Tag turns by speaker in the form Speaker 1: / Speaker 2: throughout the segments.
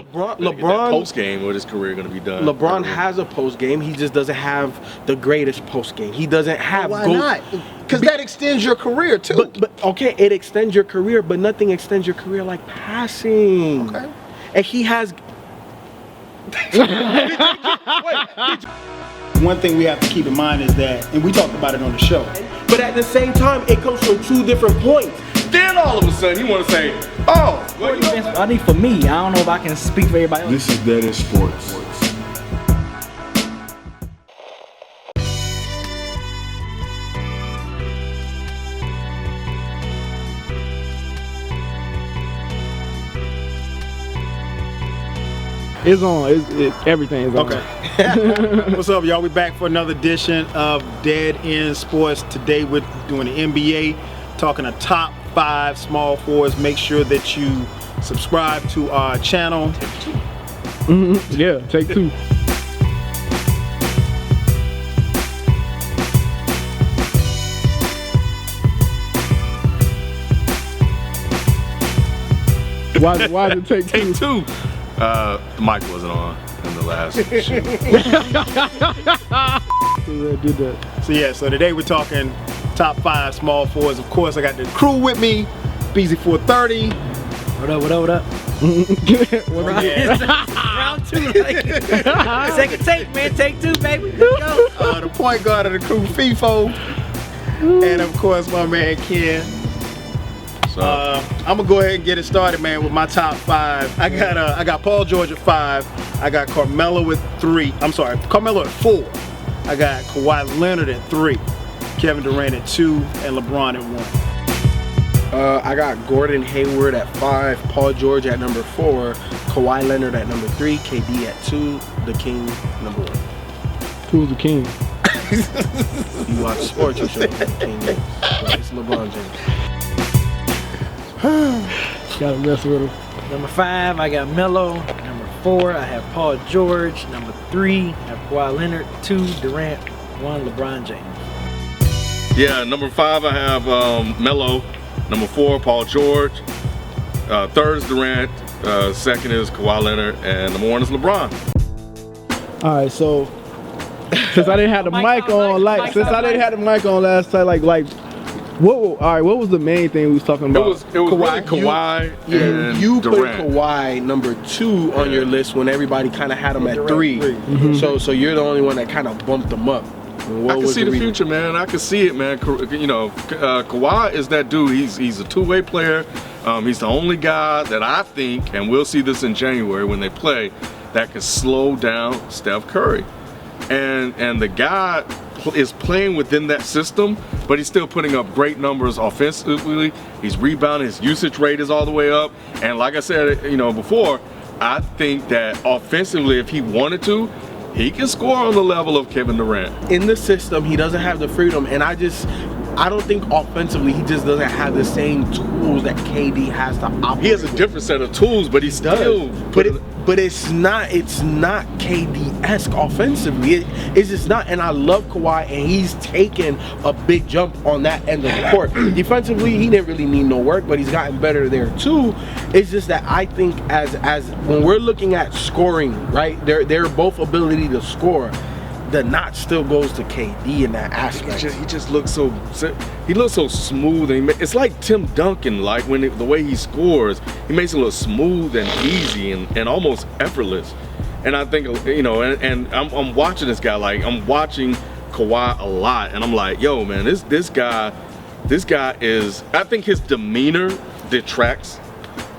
Speaker 1: LeBron
Speaker 2: post game with his career going to be done.
Speaker 1: LeBron has a post game. He just doesn't have the greatest post game. He doesn't have.
Speaker 3: Why not? Because that extends your career too.
Speaker 1: But okay, it extends your career, but nothing extends your career like passing.
Speaker 3: Okay.
Speaker 1: And he has.
Speaker 3: One thing we have to keep in mind is that, and we talked about it on the show.
Speaker 1: But at the same time, it comes from two different points.
Speaker 2: Then all of a sudden, you want to say, "Oh, well, you know."
Speaker 4: I think for me, I don't know if I can speak for everybody else.
Speaker 5: This is DeadEndSports.
Speaker 6: It's on. Everything is on.
Speaker 3: Okay. What's up, y'all? We back for another edition of Dead End Sports. Today we're doing the NBA, talking the top 5 small forwards. Make sure that you subscribe to our channel.
Speaker 6: Yeah, take 2. Why did it take 2?
Speaker 2: Take 2. The mic wasn't on in the last shoot.
Speaker 6: Did that.
Speaker 3: So yeah, so today we're talking top 5 small forwards. Of course, I got the crew with me. BZ430.
Speaker 4: What up, what up, what up? Round 2, like, second take, man, take 2, baby, let's go.
Speaker 3: The point guard of the crew, FIFO. And of course, my man, Ken. I'm gonna go ahead and get it started, man, with my top 5. I got Paul George at 5. I got Carmelo at 3. I'm sorry, Carmelo at 4. I got Kawhi Leonard at 3. Kevin Durant at 2, and LeBron at 1.
Speaker 1: I got Gordon Hayward at 5, Paul George at number 4, Kawhi Leonard at number 3, KD at 2, the King number 1.
Speaker 6: Who's the king?
Speaker 1: You watch sports, you should know who the King is. But it's LeBron James.
Speaker 6: Gotta mess with him.
Speaker 4: Number 5, I got Melo. Number 4, I have Paul George. Number 3, I have Kawhi Leonard. 2, Durant. 1, LeBron James.
Speaker 2: Yeah, number 5, I have Melo. Number 4, Paul George. 3rd is Durant. 2nd is Kawhi Leonard. And number 1 is LeBron.
Speaker 6: All right, so since I didn't have the mic on, last time, what was the main thing we was talking about?
Speaker 2: It was really Kawhi and
Speaker 1: you put
Speaker 2: Durant.
Speaker 1: Kawhi number 2 on your list when everybody kind of had him at 3. So you're the only one that kind of bumped them up.
Speaker 2: I can see the future, man. I can see it, man. You know, Kawhi is that dude. He's a two-way player. He's the only guy that I think, and we'll see this in January when they play, that can slow down Steph Curry. And the guy is playing within that system, but he's still putting up great numbers offensively. He's rebounding. His usage rate is all the way up. And like I said, you know, before, I think that offensively, if he wanted to, he can score on the level of Kevin Durant.
Speaker 1: In the system, he doesn't have the freedom, and I don't think offensively he just doesn't have the same tools that KD has to operate.
Speaker 2: He has a different set of tools, but he still.
Speaker 1: But it's not KD-esque offensively. It's just not. And I love Kawhi, and he's taken a big jump on that end of the court. Defensively, he didn't really need no work, but he's gotten better there too. It's just that I think as when we're looking at scoring, right? They're both ability to score. The notch still goes to KD in that aspect.
Speaker 2: He just looks so smooth, and it's like Tim Duncan, like the way he scores, he makes it look smooth and easy and almost effortless. And I think, you know, and I'm watching this guy, like I'm watching Kawhi a lot, and I'm like, yo, man, this guy is. I think his demeanor detracts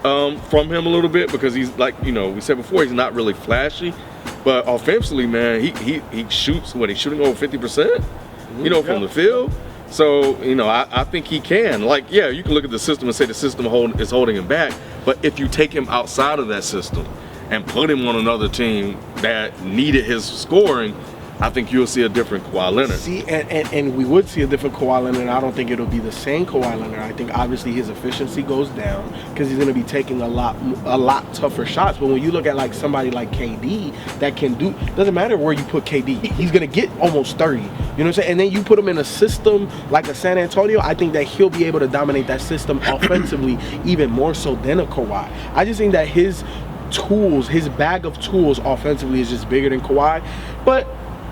Speaker 2: from him a little bit because he's like, you know, we said before, he's not really flashy. But offensively, man, he shoots, he's shooting over 50%, you know, from the field. So, you know, I think he can. Like, yeah, you can look at the system and say the system is holding him back. But if you take him outside of that system and put him on another team that needed his scoring, I think you'll see a different Kawhi Leonard.
Speaker 1: See, and we would see a different Kawhi Leonard. I don't think it'll be the same Kawhi Leonard. I think obviously his efficiency goes down because he's going to be taking a lot tougher shots. But when you look at like somebody like KD that can do, doesn't matter where you put KD, he's going to get almost 30. You know what I'm saying? And then you put him in a system like a San Antonio, I think that he'll be able to dominate that system offensively even more so than a Kawhi. I just think that his tools, his bag of tools offensively is just bigger than Kawhi. But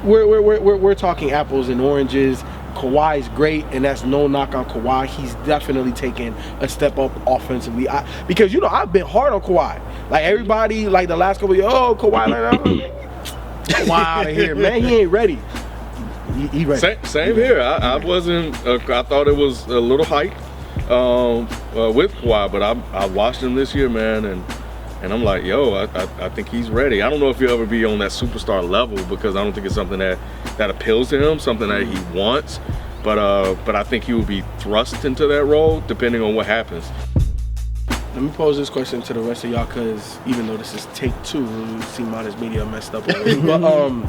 Speaker 1: we're talking apples and oranges. Kawhi is great, and that's no knock on Kawhi. He's definitely taken a step up offensively. Because you know I've been hard on Kawhi. Like everybody, like the last couple of years, oh Kawhi, Kawhi out of here, man. He ain't ready. He ready.
Speaker 2: Same here. I wasn't. I thought it was a little hype with Kawhi, but I watched him this year, man, and I'm like, yo, I think he's ready. I don't know if he'll ever be on that superstar level because I don't think it's something that appeals to him, something that he wants. But I think he will be thrust into that role depending on what happens.
Speaker 1: Let me pose this question to the rest of y'all, because even though this is take 2, you see Modest Media messed up already. But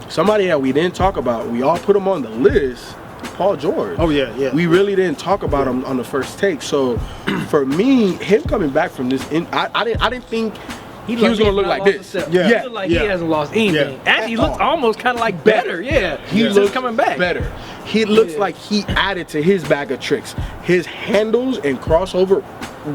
Speaker 1: somebody that we didn't talk about, we all put him on the list, Paul George.
Speaker 3: Oh yeah.
Speaker 1: We really didn't talk about him on the first take. So for me, him coming back from this, I didn't think he was gonna look like this.
Speaker 4: Yeah. He looked like he hasn't lost anything.
Speaker 3: Yeah.
Speaker 4: Actually, he looks almost kind of like better. Yeah,
Speaker 1: He looks
Speaker 4: coming back
Speaker 1: better. He looks like he added to his bag of tricks. His handles and crossover,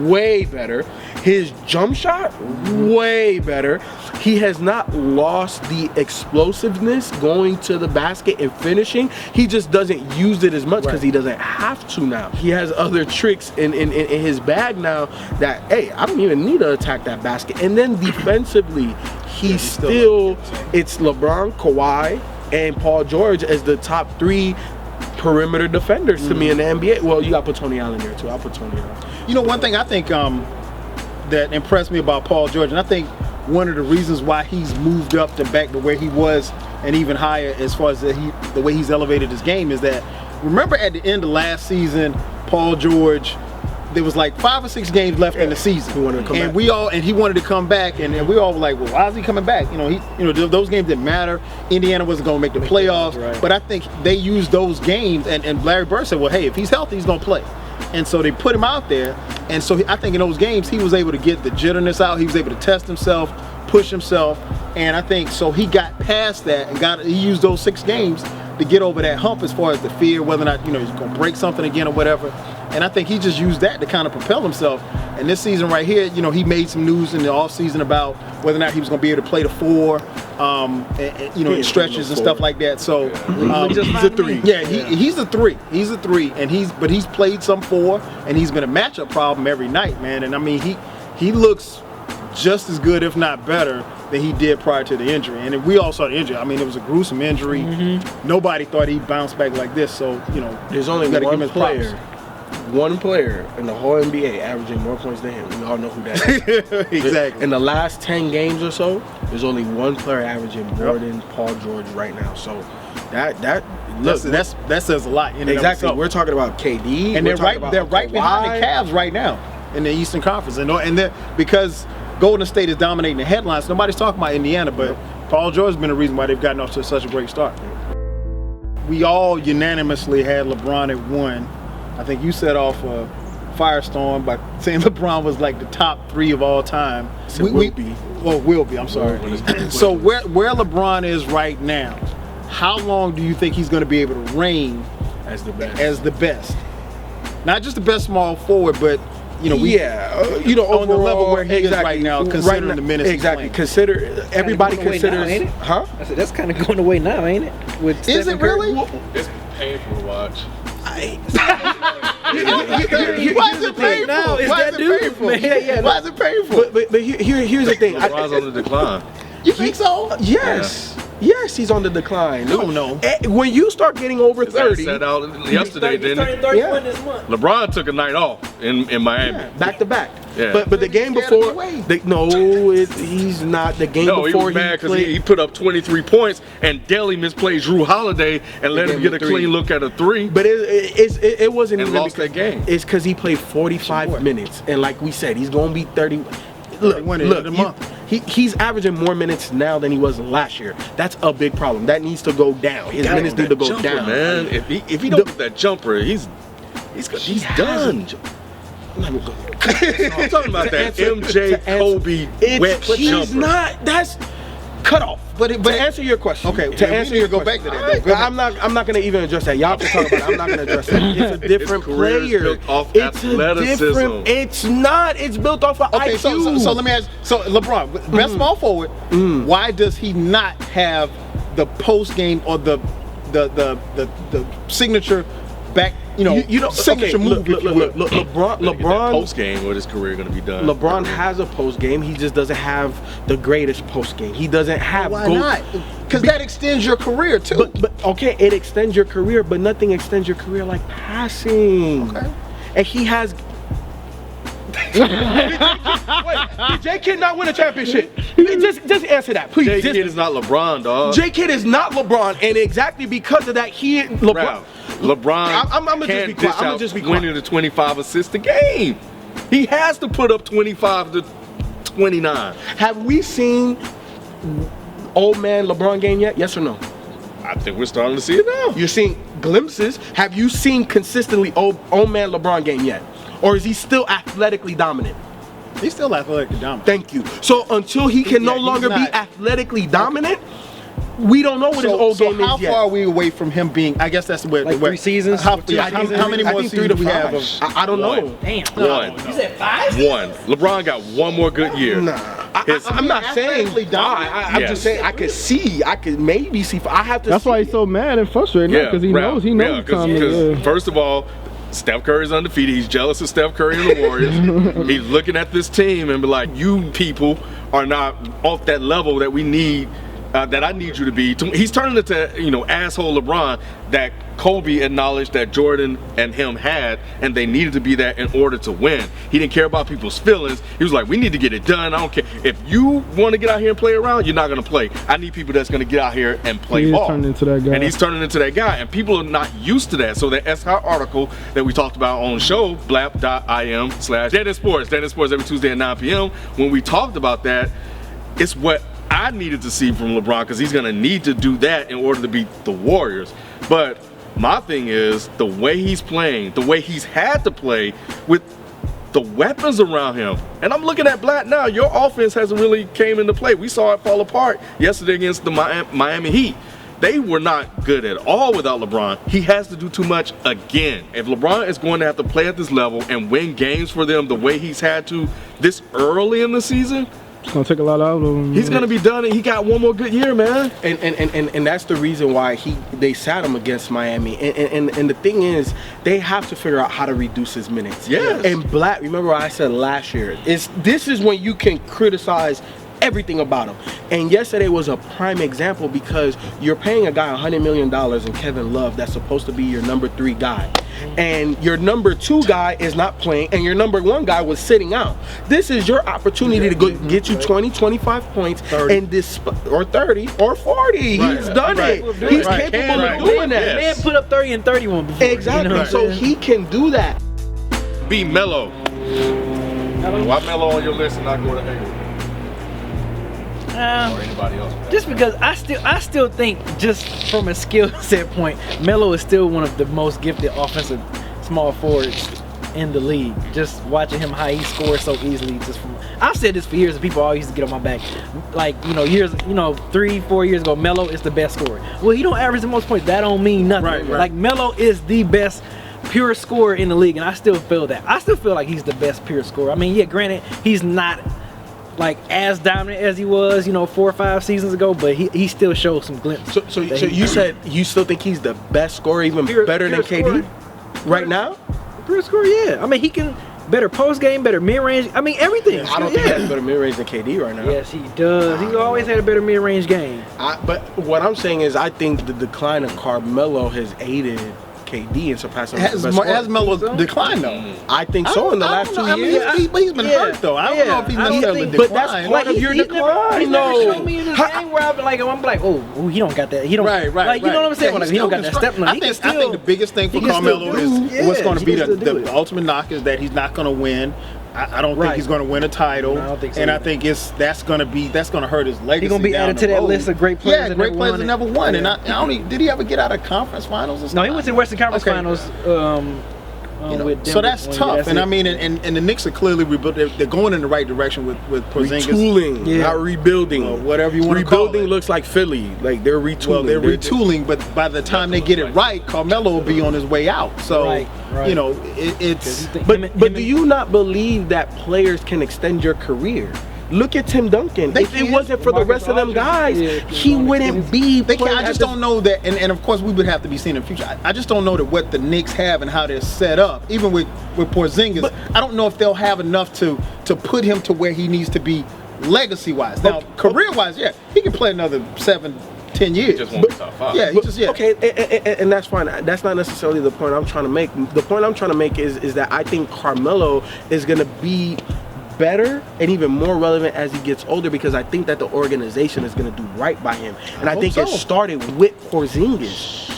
Speaker 1: way better. His jump shot, way better. He has not lost the explosiveness going to the basket and finishing. He just doesn't use it as much because he doesn't have to now. He has other tricks in his bag now that, hey, I don't even need to attack that basket. And then defensively, he's still it's LeBron, Kawhi, and Paul George as the top 3 perimeter defenders to me in the NBA. Well, you got to put Tony Allen there too. I'll put Tony Allen.
Speaker 3: You know, one thing I think that impressed me about Paul George, and I think one of the reasons why he's moved up to back to where he was and even higher as far as the way he's elevated his game is that, remember at the end of last season, Paul George, there was like 5 or 6 games left in the season.
Speaker 1: He wanted to come back.
Speaker 3: And he wanted to come back, and we all were like, well, why is he coming back? You know, those games didn't matter. Indiana wasn't going to make the playoffs,
Speaker 1: right.
Speaker 3: But I think they used those games, and Larry Bird said, well, hey, if he's healthy, he's going to play. And so they put him out there, and so I think in those games he was able to get the jitterness out. He was able to test himself, push himself, and I think so he got past that and he used those 6 games to get over that hump as far as the fear, whether or not he's going to break something again or whatever. And I think he just used that to kind of propel himself. And this season right here, he made some news in the offseason about whether or not he was going to be able to play the 4, in stretches and stuff like that. So
Speaker 1: he's a 3.
Speaker 3: Yeah, he's a 3. He's a 3, and he's played some 4, and he's been a matchup problem every night, man. And I mean, he looks just as good, if not better, than he did prior to the injury. And we all saw the injury. I mean, it was a gruesome injury. Nobody thought he'd bounce back like this. So
Speaker 1: there's only one player in the whole NBA averaging more points than him. We all know who that is.
Speaker 3: Exactly.
Speaker 1: In the last 10 games or so, there's only one player averaging more than Paul George right now. So
Speaker 3: that says a lot.
Speaker 1: Exactly. We're talking about KD,
Speaker 3: and they're right behind the Cavs right now in the Eastern Conference, and because Golden State is dominating the headlines, nobody's talking about Indiana, but Paul George has been the reason why they've gotten off to such a great start. We all unanimously had LeBron at 1. I think you set off a firestorm by saying LeBron was like the top 3 of all time.
Speaker 1: Will be.
Speaker 3: I'm sorry. So where LeBron is right now, how long do you think he's going to be able to reign
Speaker 1: as the best?
Speaker 3: Not just the best small forward, but on
Speaker 1: overall,
Speaker 3: the level where he is right now, considering the minutes.
Speaker 1: Exactly. Everybody considers.
Speaker 4: Now,
Speaker 1: huh?
Speaker 4: I said that's kind of going away now, ain't it?
Speaker 3: Is it really?
Speaker 2: It's painful to watch.
Speaker 3: Why is it painful?
Speaker 4: Now,
Speaker 3: Why is it painful?
Speaker 1: Yeah.
Speaker 3: Why is it painful?
Speaker 1: But here's the thing.
Speaker 2: LeBron's on the decline.
Speaker 3: You think so?
Speaker 1: Yes. Yes, he's on the decline.
Speaker 3: No.
Speaker 1: When you start getting over 30,
Speaker 2: Set out yesterday, didn't he?
Speaker 4: 31 this month.
Speaker 2: LeBron took a night off in Miami.
Speaker 1: back to back.
Speaker 2: Yeah.
Speaker 1: But the game before, he's not. The game before
Speaker 2: he was mad because he put up 23 points and Daly misplayed Drew Holiday and let him get a clean look at a 3.
Speaker 1: But it wasn't
Speaker 2: and
Speaker 1: even
Speaker 2: lost that game.
Speaker 1: It's because he played 45 minutes, and like we said, he's gonna be 30. Look, he's averaging more minutes now than he was last year. That's a big problem. That needs to go down. His minutes need to go down,
Speaker 2: man. If he don't get that jumper, he's done.
Speaker 1: I'm
Speaker 2: talking about that MJ Kobe wet jumper.
Speaker 1: He's not. cut off.
Speaker 3: But
Speaker 1: to answer your question.
Speaker 3: Okay,
Speaker 1: to answer your
Speaker 3: go
Speaker 1: question.
Speaker 3: back to that.
Speaker 1: Alright,
Speaker 3: Go ahead.
Speaker 1: I'm not gonna even address that. Y'all can talk about it. I'm not gonna address that. It's a different
Speaker 2: His career is
Speaker 1: player.
Speaker 2: built off
Speaker 1: It's
Speaker 2: athleticism.
Speaker 1: a different. It's not. It's built off of
Speaker 3: Okay,
Speaker 1: IQ.
Speaker 3: so let me ask. So LeBron, best small forward. Why does he not have the post game or the signature back? You know, signature move.
Speaker 1: Look, LeBron.
Speaker 2: Post game, what his career going to be done?
Speaker 1: LeBron has a post game. He just doesn't have the greatest post game. He doesn't have.
Speaker 3: Why not? Because that extends your career too.
Speaker 1: But okay, it extends your career, but nothing extends your career like passing.
Speaker 3: Okay.
Speaker 1: And he has. Wait, did J Kidd not win a championship? Just answer that, please.
Speaker 2: J Kidd is not LeBron, dog.
Speaker 1: J Kidd is not LeBron, and exactly because of that,
Speaker 2: LeBron
Speaker 1: I'm gonna
Speaker 2: can't
Speaker 1: just be quiet. I'm gonna
Speaker 2: dish
Speaker 1: just be
Speaker 2: out winning
Speaker 1: quiet.
Speaker 2: the 25 assists a game. He has to put up 25 to 29.
Speaker 1: Have we seen old man LeBron game yet? Yes or no?
Speaker 2: I think we're starting to see it now.
Speaker 1: You're seeing glimpses. Have you seen consistently old man LeBron game yet? Or is he still athletically dominant?
Speaker 3: He's still athletically dominant.
Speaker 1: Thank you. So until he can no
Speaker 3: he's
Speaker 1: longer be
Speaker 3: not.
Speaker 1: athletically dominant, we don't know what his old game
Speaker 3: how
Speaker 1: is yet.
Speaker 3: far are we away from him being? I guess that's where.
Speaker 4: Like 3 seasons?
Speaker 3: How,
Speaker 4: Two
Speaker 3: yeah, how many
Speaker 1: I
Speaker 3: more
Speaker 1: think 3
Speaker 3: seasons
Speaker 1: to
Speaker 3: do we have?
Speaker 1: 5. I don't know.
Speaker 4: Damn.
Speaker 2: One.
Speaker 4: You said 5?
Speaker 2: One. LeBron got one more good year.
Speaker 1: Nah, I'm not saying
Speaker 3: athletically dominant?
Speaker 1: I'm
Speaker 2: Yes.
Speaker 1: just saying I could maybe see. I have to.
Speaker 6: That's
Speaker 1: see
Speaker 6: why he's
Speaker 1: it.
Speaker 6: so mad and frustrated now, because he knows he's coming.
Speaker 2: Because first of all, Steph Curry's undefeated. He's jealous of Steph Curry and the Warriors. He's looking at this team and be like, you people are not off that level that we need, that I need you to be. He's turning into, asshole LeBron that Kobe acknowledged that Jordan and him had, and they needed to be that in order to win. He didn't care about people's feelings. He was like, we need to get it done. I don't care. If you want to get out here and play around, you're not going to play. I need people that's going to get out here and play ball.
Speaker 6: Turning into that guy.
Speaker 2: And he's turning into that guy. And people are not used to that. So the SI article that we talked about on the show, blab.im/DeadEndSports, DeadEndSports every Tuesday at 9 p.m. When we talked about that, it's what I needed to see from LeBron, because he's going to need to do that in order to beat the Warriors. But my thing is the way he's playing, the way he's had to play with the weapons around him. And I'm looking at Blatt now. Your offense hasn't really came into play. We saw it fall apart yesterday against the Miami Heat. They were not good at all without LeBron. He has to do too much again. If LeBron is going to have to play at this level and win games for them the way he's had to this early in the season,
Speaker 6: It's gonna take a lot out of him.
Speaker 2: he's gonna be done, and he got one more good year, man.
Speaker 1: And that's the reason why they sat him against Miami. And the thing is, they have to figure out how to reduce his minutes.
Speaker 2: Yes.
Speaker 1: And Blatt, remember what I said last year, this is when you can criticize everything about him. And yesterday was a prime example, because you're paying a guy $100 million in Kevin Love that's supposed to be your number 3 guy. And your number 2 guy is not playing, and your number 1 guy was sitting out. This is your opportunity to get you 20, 25 points,
Speaker 3: 30.
Speaker 1: and this, or 30 or 40. He's done it. He's capable of doing that.
Speaker 4: Man put up 30 and 31 before.
Speaker 1: Exactly.
Speaker 4: You know what I'm
Speaker 1: So
Speaker 4: saying?
Speaker 1: he can do that.
Speaker 2: Be Melo. Why Melo on your list and not go to Hayward or anybody else?
Speaker 4: Just because I still think, just from a skill set point, Melo is still one of the most gifted offensive small forwards in the league. Just watching him, how he scores so easily. I've said this for years, and people always used to get on my back. Like, 3-4 years ago, Melo is the best scorer. Well, he don't average the most points. That don't mean nothing.
Speaker 3: Right.
Speaker 4: Like, Melo is the best pure scorer in the league, and I still feel that. I still feel like he's the best pure scorer. I mean, yeah, granted, he's not like as dominant as he was, 4 or 5 seasons ago, but he still shows some glimpses.
Speaker 1: So you said you still think he's the best scorer, even better than KD right now?
Speaker 4: Pure scorer, yeah. I mean, he can better post game, better mid range. I mean, everything.
Speaker 1: I don't think he has better mid range than KD right now.
Speaker 4: Yes, he does. He's always had a better mid range game.
Speaker 1: But what I'm saying is, I think the decline of Carmelo has aided KD and surpassing him as the best scorer.
Speaker 3: Has Melo declined though?
Speaker 1: I think so in the last 2 years.
Speaker 3: He's been hurt though. I don't know if he's necessarily declined.
Speaker 1: But that's part of your decline,
Speaker 4: He's never shown me in this game where I'm like, oh, he don't got that. He don't.
Speaker 3: Right.
Speaker 4: Like, you know what I'm saying?
Speaker 3: Yeah,
Speaker 4: Like, he don't got that step.
Speaker 3: I think the biggest thing for Carmelo is what's going to be the ultimate knock is that he's not going to win. I don't think he's going to win a title.
Speaker 4: No, I don't think so
Speaker 3: and
Speaker 4: either.
Speaker 3: I think that's going to hurt his legacy.
Speaker 4: He's going to be
Speaker 3: down
Speaker 4: added
Speaker 3: the
Speaker 4: to that
Speaker 3: road.
Speaker 4: list of great players.
Speaker 3: Yeah,
Speaker 4: that
Speaker 3: great players that never won.
Speaker 4: Yeah.
Speaker 3: And I don't did he ever get out of conference finals?
Speaker 4: No, he went to the Western Conference Finals
Speaker 3: You know,
Speaker 4: with
Speaker 3: so
Speaker 4: Denver.
Speaker 3: that's
Speaker 4: Well,
Speaker 3: tough.
Speaker 4: that's
Speaker 3: And
Speaker 4: it.
Speaker 3: I mean, and the Knicks are clearly rebuilt. They're going in the right direction with Porzingis.
Speaker 1: Retooling,
Speaker 4: Yeah.
Speaker 1: not rebuilding.
Speaker 3: Well, whatever you want to call
Speaker 1: Rebuilding
Speaker 3: it.
Speaker 1: looks like Philly. Like they're retooling.
Speaker 3: Well, they're retooling, but by the time they get it right, Carmelo will be on his way out. So,
Speaker 4: Right.
Speaker 3: you know, it's.
Speaker 1: But do you not believe that players can extend your career? Look at Tim Duncan.
Speaker 3: They
Speaker 1: If it
Speaker 3: can.
Speaker 1: wasn't for the
Speaker 4: Marcus
Speaker 1: rest of them
Speaker 4: Rogers,
Speaker 1: guys,
Speaker 4: yeah,
Speaker 1: he wouldn't be.
Speaker 3: They can,
Speaker 1: playing
Speaker 3: I
Speaker 1: at
Speaker 3: just
Speaker 1: this-
Speaker 3: don't know that, and of course we would have to be seen in the future. I just don't know that what the Knicks have and how they're set up. Even with Porzingis,
Speaker 1: But-
Speaker 3: I don't know if they'll have enough to put him to where he needs to be legacy-wise. Now, career-wise, yeah, he can play another 7-10 years.
Speaker 2: Just won't be top 5.
Speaker 3: Yeah, he just
Speaker 1: Okay, and that's fine. That's not necessarily the point I'm trying to make. The point I'm trying to make is that I think Carmelo is going to be better and even more relevant as he gets older, because I think that the organization is going to do right by him. And I think
Speaker 3: hope
Speaker 1: it
Speaker 3: so.
Speaker 1: started with Porzingis.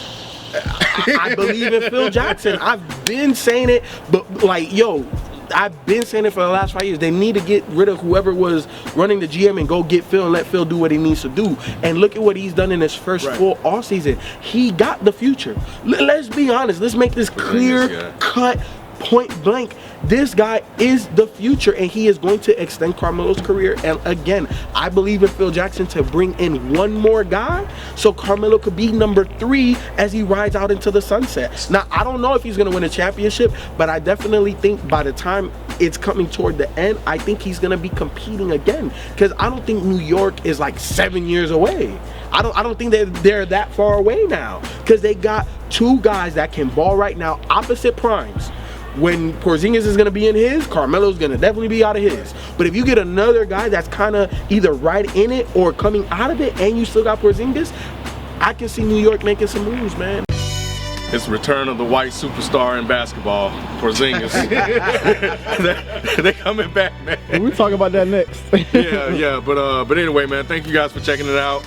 Speaker 1: I believe in Phil Jackson. I've been saying it, but like, yo, I've been saying it for the last 5 years. They need to get rid of whoever was running the GM and go get Phil and let Phil do what he needs to do. And look at what he's done in his first full offseason. He got the future. Let's be honest. Let's make this clear cut, point blank. This guy is the future, and he is going to extend Carmelo's career. And again, I believe in Phil Jackson to bring in one more guy so Carmelo could be number 3 as he rides out into the sunset. Now, I don't know if he's going to win a championship, but I definitely think by the time it's coming toward the end, I think he's going to be competing again, because I don't think New York is like 7 years away. I don't think they're that far away now, because they got 2 guys that can ball right now, opposite primes. When Porzingis is going to be in his, Carmelo's going to definitely be out of his. But if you get another guy that's kind of either right in it or coming out of it, and you still got Porzingis, I can see New York making some moves, man.
Speaker 2: It's the return of the white superstar in basketball, Porzingis. They're coming back, man.
Speaker 6: We'll talk about that next.
Speaker 2: Yeah. But anyway, man, thank you guys for checking it out.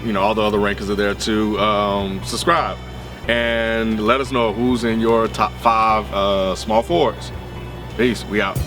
Speaker 2: You know, all the other rankings are there too. Subscribe and let us know who's in your top 5 small forwards. Peace. We out.